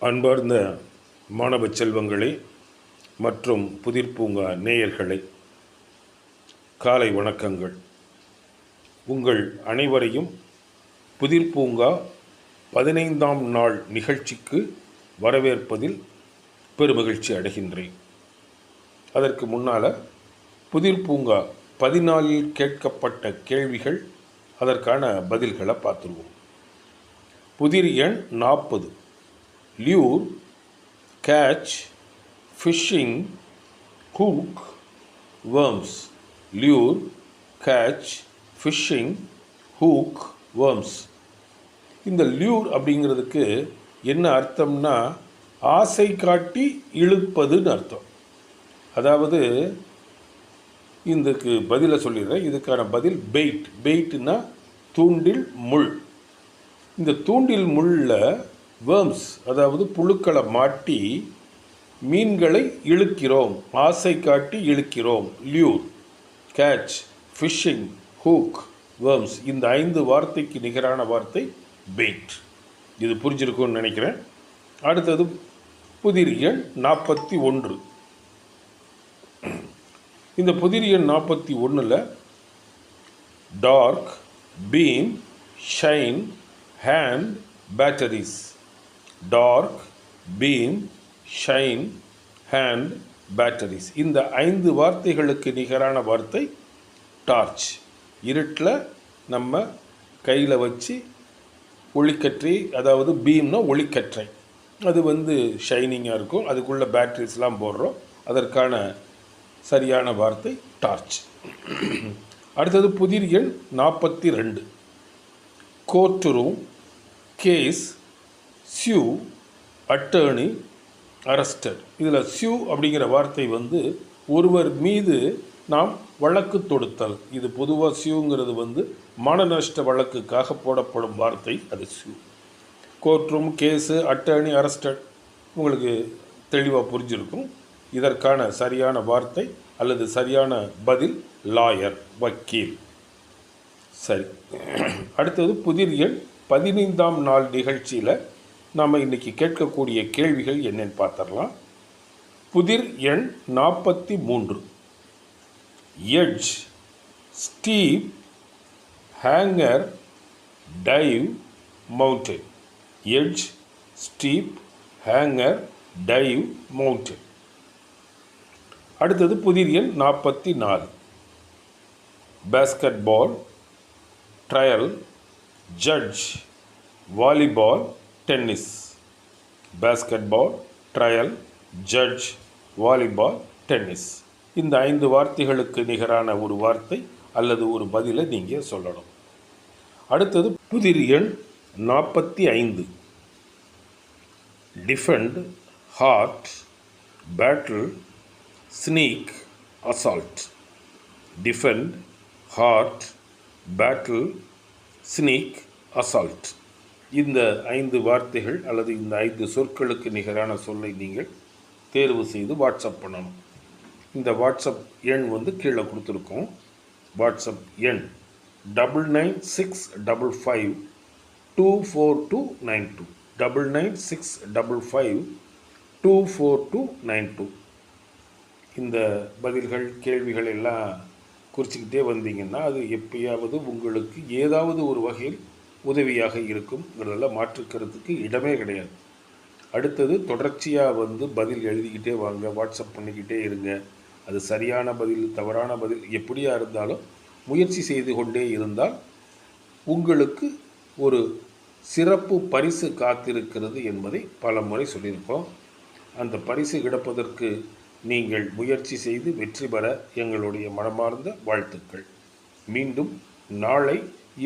அன்பார்ந்த மாணவ செல்வங்களே மற்றும் புதிர் பூங்கா நேயர்களே, காலை வணக்கங்கள். உங்கள் அனைவரையும் புதிர் பூங்கா 15ஆம் நாள் நிகழ்ச்சிக்கு வரவேற்பதில் பெருமகிழ்ச்சி அடைகின்றேன். அதற்கு முன்னால் புதிர் பூங்கா 14இல் கேட்கப்பட்ட கேள்விகள், அதற்கான பதில்களை பார்த்துருவோம். புதிர் எண் 40. Lure, catch, fishing, hook, worms. Lure, catch, fishing, hook, worms. இந்த லியூர் அப்படிங்கிறதுக்கு என்ன அர்த்தம்னா, ஆசை காட்டி இழுப்பதுன்னு அர்த்தம். அதாவது இதுக்கு பதிலை சொல்லிடுறேன். இதுக்கான பதில் பெயிட். பெயிட்னா தூண்டில் முள். இந்த தூண்டில் முள்ளில் வேர்ம்ஸ், அதாவது புழுக்களை மாட்டி மீன்களை இழுக்கிறோம், ஆசை காட்டி இழுக்கிறோம். Lure, catch, fishing, hook, worms. இந்த 5 வார்த்தைக்கு நிகரான வார்த்தை பெயிட். இது புரிஞ்சிருக்கும்னு நினைக்கிறேன். அடுத்தது புதிர் எண் 41. இந்த புதிர் எண் 41ல் dark, beam, shine, hand, batteries. Dark, beam, shine, hand, batteries. இந்த 5 வார்த்தைகளுக்கு நிகரான வார்த்தை டார்ச். இருட்டில் நம்ம கையில் வச்சு ஒளிக்கற்றை, அதாவது பீம்னா ஒளிக்கற்றை, அது ஷைனிங்காக இருக்கும். அதுக்குள்ளே பேட்டரிஸ்லாம் போடுறோம். அதற்கான சரியான வார்த்தை டார்ச். அடுத்தது புதிர் எண் 42. Court room, case, sue, attorney, arrester. இதில் சியூ அப்படிங்கிற வார்த்தை ஒருவர் மீது நாம் வழக்கு தொடுத்தல். இது பொதுவாக சியூங்கிறது மான நஷ்ட வழக்குக்காக போடப்படும் வார்த்தை, அது sue. Court room, case, attorney, arrester உங்களுக்கு தெளிவாக புரிஞ்சிருக்கும். இதற்கான சரியான வார்த்தை அல்லது சரியான பதில் லாயர், வக்கீல். சரி, அடுத்தது புதிர் எண் 15ஆம் நாள் நிகழ்ச்சியில் நாம் இன்றைக்கி கேட்கக்கூடிய கேள்விகள் என்னென்னு பார்த்துடலாம். புதிர் எண் 43. Edge, steep, hanger, dive, mountain. Edge, steep, hanger, dive, mountain. அடுத்தது புதிர் எண் 44. Basketball, trial, judge, volleyball, tennis. Basketball, trial, judge, volleyball, tennis. இந்த 5 வார்த்தைகளுக்கு நிகரான ஒரு வார்த்தை அல்லது ஒரு பதிலை நீங்கள் சொல்லணும். அடுத்தது புதிர் எண் 45. Defend, heart, battle, sneak, assault. Defend, heart, battle, sneak, assault. இந்த 5 வார்த்தைகள் அல்லது இந்த 5 சொற்களுக்கு நிகரான சொல்லை நீங்கள் தேர்வு செய்து வாட்ஸ்அப் பண்ணணும். இந்த வாட்ஸ்அப் எண் கீழே கொடுத்துருக்கோம். வாட்ஸ்அப் எண் 9965524292. 9965524292. இந்த பதில்கள், கேள்விகள் எல்லாம் குறிச்சிக்கிட்டே வந்தீங்கன்னா அது எப்பயாவது உங்களுக்கு ஏதாவது ஒரு வகையில் உதவியாக இருக்கும்ங்கிறதெல்லாம் மாற்றுக்கிறதுக்கு இடமே கிடையாது. அடுத்தது தொடர்ச்சியாக பதில் எழுதிக்கிட்டே வாங்க, வாட்ஸ்அப் பண்ணிக்கிட்டே இருங்க. அது சரியான பதில், தவறான பதில் எப்படியா இருந்தாலும் முயற்சி செய்து கொண்டே இருந்தால் உங்களுக்கு ஒரு சிறப்பு பரிசு காத்திருக்கிறது என்பதை பல முறை சொல்லியிருக்கோம். அந்த பரிசு கிடைப்பதற்கு நீங்கள் முயற்சி செய்து வெற்றி பெற எங்களுடைய மனமார்ந்த வாழ்த்துக்கள். மீண்டும் நாளை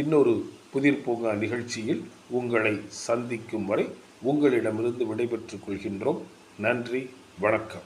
இன்னொரு புதிர் பூங்கா நிகழ்ச்சியில் உங்களை சந்திக்கும் வரை உங்களிடமிருந்து விடைபெற்றுக் கொள்கின்றோம். நன்றி, வணக்கம்.